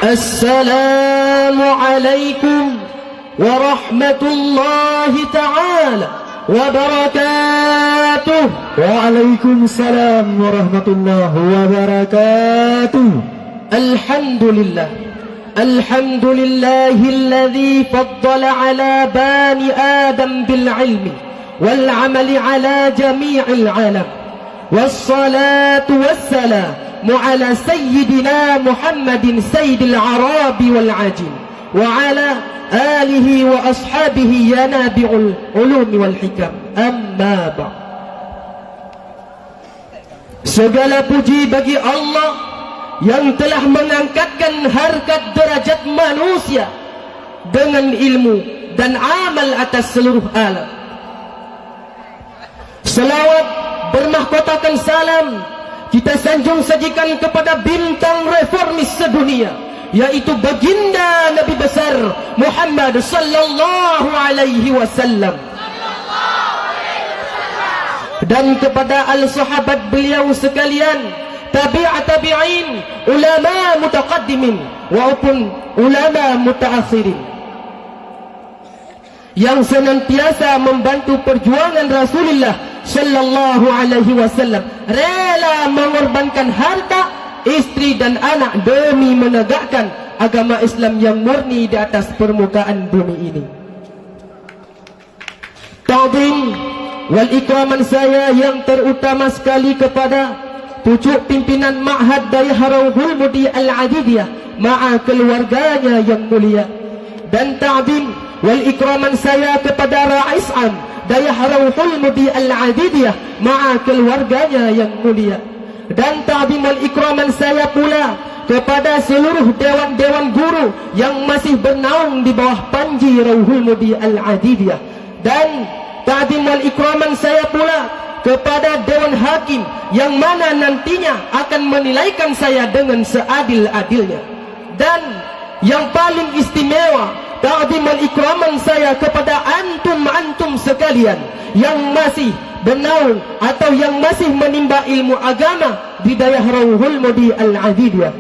السلام عليكم ورحمة الله تعالى وبركاته. وعليكم السلام ورحمة الله وبركاته. الحمد لله الذي فضل على بني آدم بالعلم والعمل على جميع العالم، والصلاة والسلام على سيدنا محمد سيد العرب والعجم وعلى آله وأصحابه ينابع العلوم والحكم. Amma ba'd. Segala puji bagi Allah yang telah mengangkatkan harkat derajat manusia dengan ilmu dan amal atas seluruh alam. Selawat bermahkotakan salam kita sanjung sajikan kepada bintang reformis sedunia, yaitu baginda Nabi besar Muhammad sallallahu alaihi wasallam, dan kepada al-sahabat beliau sekalian, tabi'in, ulama mutaqaddimin maupun ulama mutaakhirin yang senantiasa membantu perjuangan Rasulullah sallallahu alaihi wasallam, rela mengorbankan harta, istri dan anak demi menegakkan agama Islam yang murni di atas permukaan bumi ini. Ta'zim wal ikraman saya yang terutama sekali kepada pucuk pimpinan Ma'had Dayah Rauhul Mudi Al-Adidiyah ma'a keluarganya yang mulia, dan ta'zim wal ikraman saya kepada Rais Am Dayah Rauhul Mudi Al-Adidiyah ma'a keluarganya yang mulia, dan ta'zim wal ikraman saya pula kepada seluruh dewan-dewan guru yang masih bernaung di bawah panji Rauhul Mudi Al-Adidiyah, dan ta'zim wal ikraman saya pula kepada dewan hakim yang mana nantinya akan menilaikan saya dengan seadil-adilnya, dan yang paling istimewa ta'zim wal ikraman saya kepada antum sekalian yang masih bernaung atau yang masih menimba ilmu agama di Dayah Rauhul Mudi Al-Adidiyah.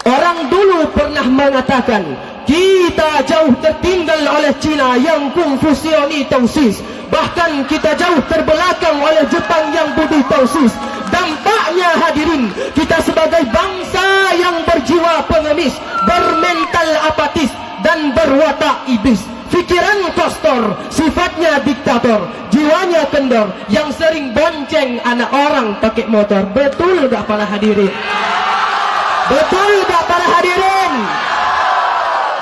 Orang dulu pernah mengatakan kita jauh tertinggal oleh Cina yang Konfusianitosis, bahkan kita jauh terbelakang oleh Jepang yang Buddhitosis. Dampaknya hadirin, kita sebagai bangsa yang berjiwa pengemis, bermental apatis dan berwatak iblis, fikiran kostor, sifatnya diktator, jiwanya kendor, yang sering bonceng anak orang pakai motor. Betul tak para hadirin? Betul tak para hadirin?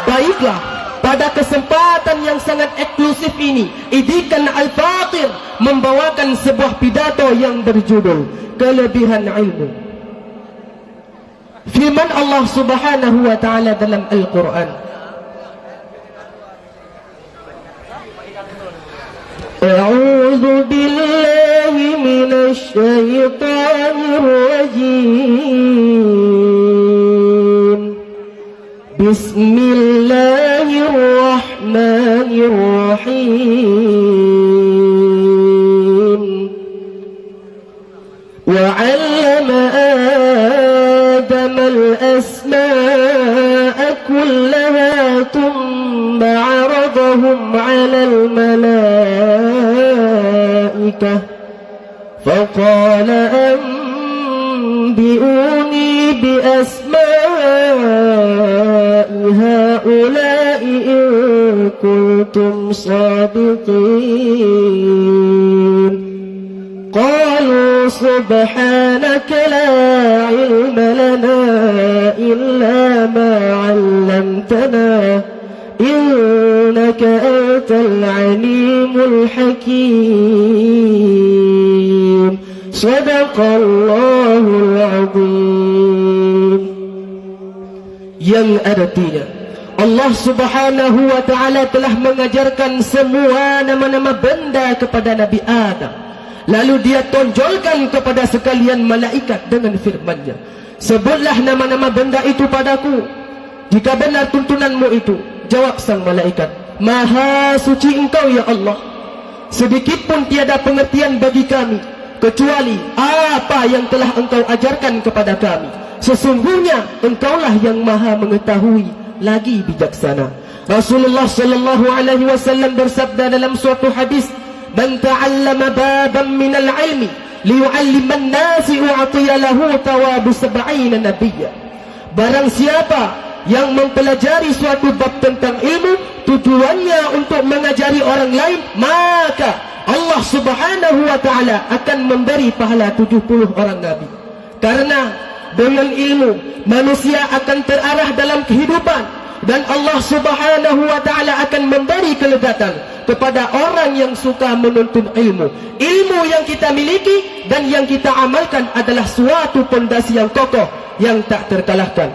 Baiklah, pada kesempatan yang sangat eksklusif ini, Idikan Al-Fatir membawakan sebuah pidato yang berjudul Kelebihan Ilmu. Firman Allah Subhanahu wa taala dalam Al-Quran, A'udzu billahi minasy syaithanir rajim. Bismillahirrahmanirrahim. وعلم آدم الأسماء كلها ثم عرضهم على الملائكة فقال أنبئوني بأسماء هؤلاء إن كنتم صادقين. قالوا سبحانك لا علم لنا إلا ما علمتنا إنك أنت العليم الحكيم. صدق الله العظيم. Yang artinya, Allah Subhanahu wa ta'ala telah mengajarkan semua nama-nama benda kepada Nabi Adam. Lalu dia tonjolkan kepada sekalian malaikat dengan firman-Nya, sebutlah nama-nama benda itu padaku jika benar tuntunanmu itu. Jawab sang malaikat, Maha suci Engkau ya Allah, sedikit pun tiada pengertian bagi kami kecuali apa yang telah Engkau ajarkan kepada kami. sesungguhnya engkaulah yang maha mengetahui lagi bijaksana. Rasulullah sallallahu alaihi wasallam bersabda dalam suatu hadis, "Man ta'allama baban minal ilmi liyu'alliman nasi u'tiya lahu thawabu 70 nabiyya." Barang siapa yang mempelajari suatu bab tentang ilmu, tujuannya untuk mengajari orang lain, maka Allah subhanahu wa ta'ala akan memberi pahala 70 orang nabi. Karena dengan ilmu manusia akan terarah dalam kehidupan, dan Allah subhanahu wa ta'ala akan memberi keledatan kepada orang yang suka menuntut ilmu. Ilmu yang kita miliki dan yang kita amalkan adalah suatu pondasi yang kokoh yang tak terkalahkan.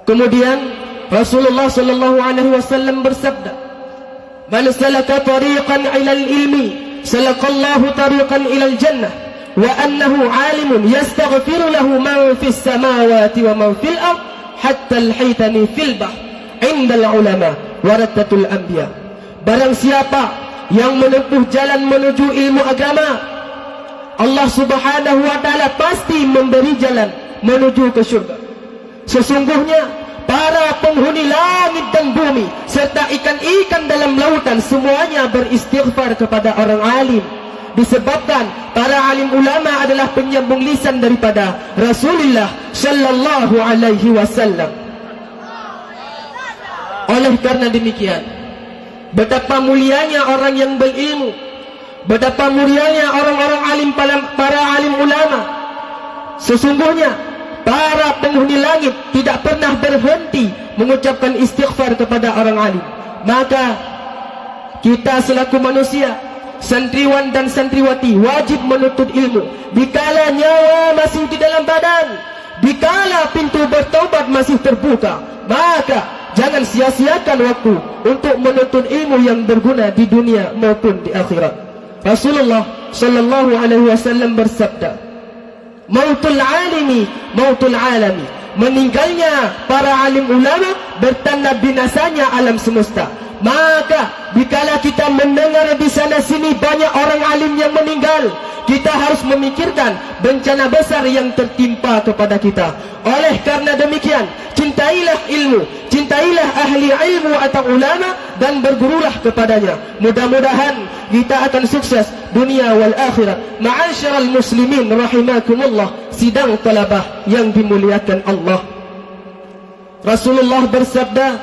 Kemudian Rasulullah sallallahu alaihi wasallam bersabda, "Man salaka tariqan ila al-ilmi, salakallahu tariqan ila al-jannah, wa annahu 'alimun yastaghfiru lahu man fis samawati wa man fil ard, hatta al-haytani fil bahr, 'inda al-ulama warathatul anbiya." Barang siapa yang menempuh jalan menuju ilmu agama, Allah subhanahu wa ta'ala pasti memberi jalan menuju ke syurga. Sesungguhnya para penghuni langit dan bumi serta ikan-ikan dalam lautan semuanya beristighfar kepada orang alim, disebabkan para alim ulama adalah penyambung lisan daripada Rasulullah sallallahu alaihi wasallam. Oleh karena demikian, betapa mulianya orang yang berilmu, betapa mulianya orang-orang alim, para alim ulama. Sesungguhnya para penghuni langit tidak pernah berhenti mengucapkan istighfar kepada orang alim. Maka kita selaku manusia, santriwan dan santriwati, wajib menuntut ilmu dikala nyawa masih di dalam badan, dikala pintu bertaubat masih terbuka. Maka jangan sia-siakan waktu untuk menuntut ilmu yang berguna di dunia maupun di akhirat. Rasulullah sallallahu alaihi wasallam bersabda, "Mautul alimi, mautul alami." Meninggalnya para alim ulama bertanda binasanya alam semesta. Maka dikala kita mendengar di sana sini banyak orang alim yang meninggal, kita harus memikirkan bencana besar yang tertimpa kepada kita. Oleh karena demikian, cintailah ilmu, cintailah ahli ilmu atau ulama, dan bergurulah kepadanya. Mudah-mudahan kita akan sukses dunia wal akhirat. Ma'asyiral muslimin rahimakumullah, sidang talabah yang dimuliakan Allah. Rasulullah bersabda,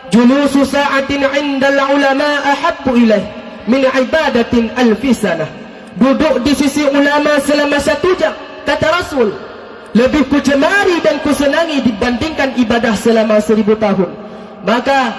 "Julusu sa'atin 'indal ulama ahabbu ilaih min ibadatin alfi sanah." Duduk di sisi ulama selama 1 jam, kata Rasul, lebih kucemari dan kusenangi dibandingkan ibadah selama 1000 tahun. Maka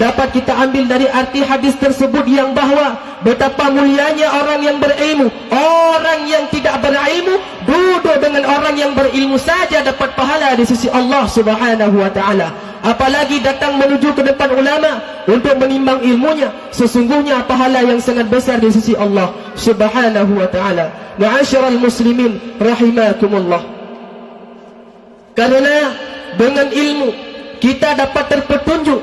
dapat kita ambil dari arti hadis tersebut yang bahwa betapa mulianya orang yang berilmu. Orang yang tidak berilmu duduk dengan orang yang berilmu saja dapat pahala di sisi Allah subhanahu wa ta'ala, apalagi datang menuju ke depan ulama untuk menimbang ilmunya. Sesungguhnya pahala yang sangat besar di sisi Allah subhanahu wa ta'ala. Ma'asyiral muslimin rahimakumullah, karena dengan ilmu kita dapat terpetunjuk,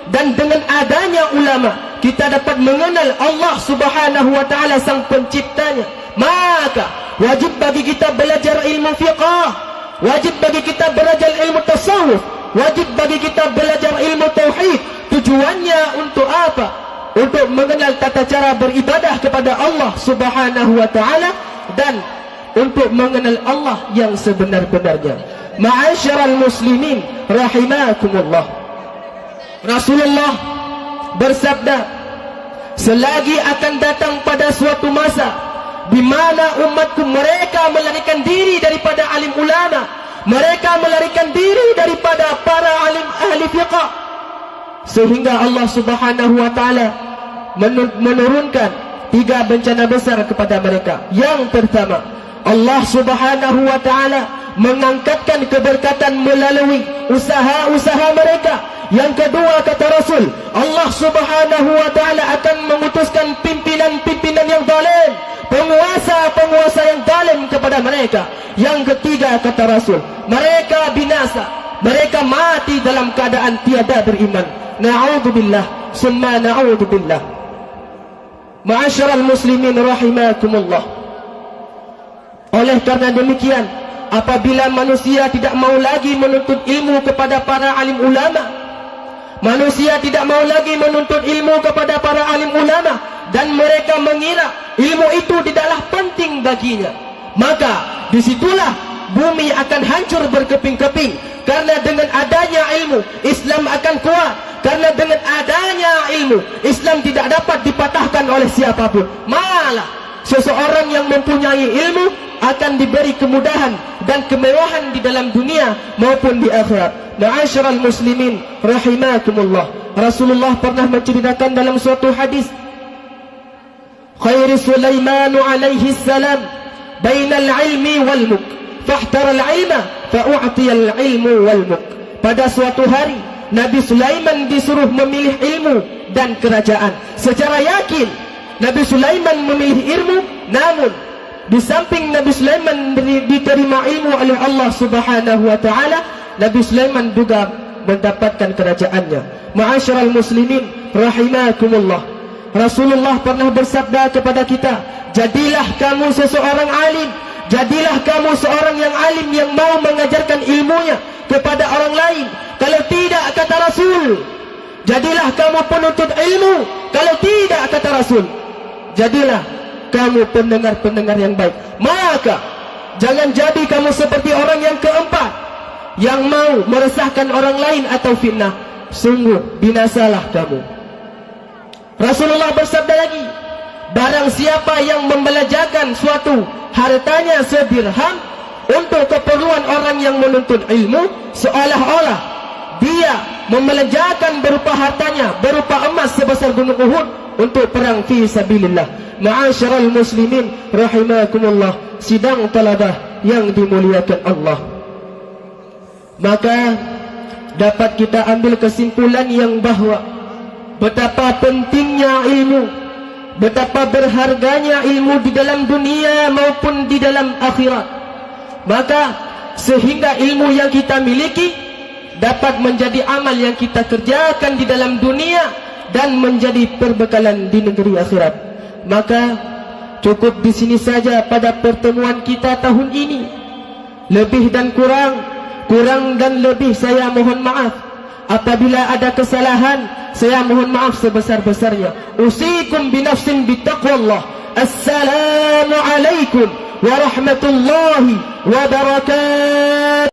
dan dengan adanya ulama kita dapat mengenal Allah subhanahu wa ta'ala sang penciptanya. Maka wajib bagi kita belajar ilmu fiqh, wajib bagi kita belajar ilmu tasawuf, wajib bagi kita belajar ilmu tauhid. Tujuannya untuk apa? Untuk mengenal tata cara beribadah kepada Allah subhanahu wa ta'ala, dan untuk mengenal Allah yang sebenar-benarnya. Ma'asyiral muslimin rahimakumullah, Rasulullah bersabda, selagi akan datang pada suatu masa di mana umatku mereka melarikan diri daripada alim ulama, mereka melarikan diri daripada para alim ahli fiqh, sehingga Allah subhanahu wa ta'ala menurunkan 3 bencana besar kepada mereka. Yang pertama, Allah subhanahu wa ta'ala mengangkatkan keberkatan melalui usaha-usaha mereka. Yang kedua, kata Rasul, Allah subhanahu wa ta'ala akan mengutuskan pimpinan-pimpinan yang zalim, penguasa-penguasa yang zalim kepada mereka. Yang ketiga, kata Rasul, mereka binasa, mereka mati dalam keadaan tiada beriman. Na'udzubillah, summa na'udzubillah. Ma'asyiral muslimin rahimakumullah, oleh karena demikian, apabila manusia tidak mau lagi menuntut ilmu kepada para alim ulama, manusia tidak mau lagi menuntut ilmu kepada para alim ulama, dan mereka mengira ilmu itu tidaklah penting baginya, maka disitulah bumi akan hancur berkeping-keping. Karena dengan adanya ilmu, Islam akan kuat. Karena dengan adanya ilmu, Islam tidak dapat dipatahkan oleh siapapun. Malah seseorang yang mempunyai ilmu akan diberi kemudahan dan kemewahan di dalam dunia maupun di akhirat. Ma'asyiral muslimin rahimakumullah, Rasulullah pernah menceritakan dalam suatu hadis, khairi Sulaiman alaihi salam bainal ilmi wal mulk, fahtara al-ilma fa'u'tiya al-ilmu wal mulk. Pada suatu hari Nabi Sulaiman disuruh memilih ilmu dan kerajaan. Secara yakin Nabi Sulaiman memilih ilmu, namun di samping Nabi Sulaiman diterima ilmu oleh Allah Subhanahu wa taala, Nabi Sulaiman juga mendapatkan kerajaannya. Ma'asyiral muslimin rahimakumullah, Rasulullah pernah bersabda kepada kita, jadilah kamu seseorang alim, jadilah kamu seorang yang alim yang mau mengajarkan ilmunya kepada orang lain. Kalau tidak, kata Rasul, jadilah kamu penuntut ilmu. Kalau tidak, kata Rasul, jadilah kamu pendengar-pendengar yang baik. Maka jangan jadi kamu seperti orang yang keempat, yang mau meresahkan orang lain atau fitnah. Sungguh binasalah kamu. Rasulullah bersabda lagi, barang siapa yang membelanjakan suatu hartanya sedirham untuk keperluan orang yang menuntut ilmu, seolah-olah dia membelanjakan berupa hartanya, berupa emas sebesar gunung Uhud untuk perang fi sabilillah. Ma'asyiral muslimin rahimakumullah, sidang talabah yang dimuliakan Allah, maka dapat kita ambil kesimpulan yang bahwa betapa pentingnya ilmu, betapa berharganya ilmu di dalam dunia maupun di dalam akhirat. Maka sehingga ilmu yang kita miliki dapat menjadi amal yang kita kerjakan di dalam dunia dan menjadi perbekalan di negeri akhirat. Maka cukup di sini saja pada pertemuan kita tahun ini. Lebih dan kurang dan lebih saya mohon maaf. Apabila ada kesalahan, saya mohon maaf sebesar-besarnya. Usikum binafsin bittaqwallah. Assalamualaikum warahmatullahi wabarakatuh.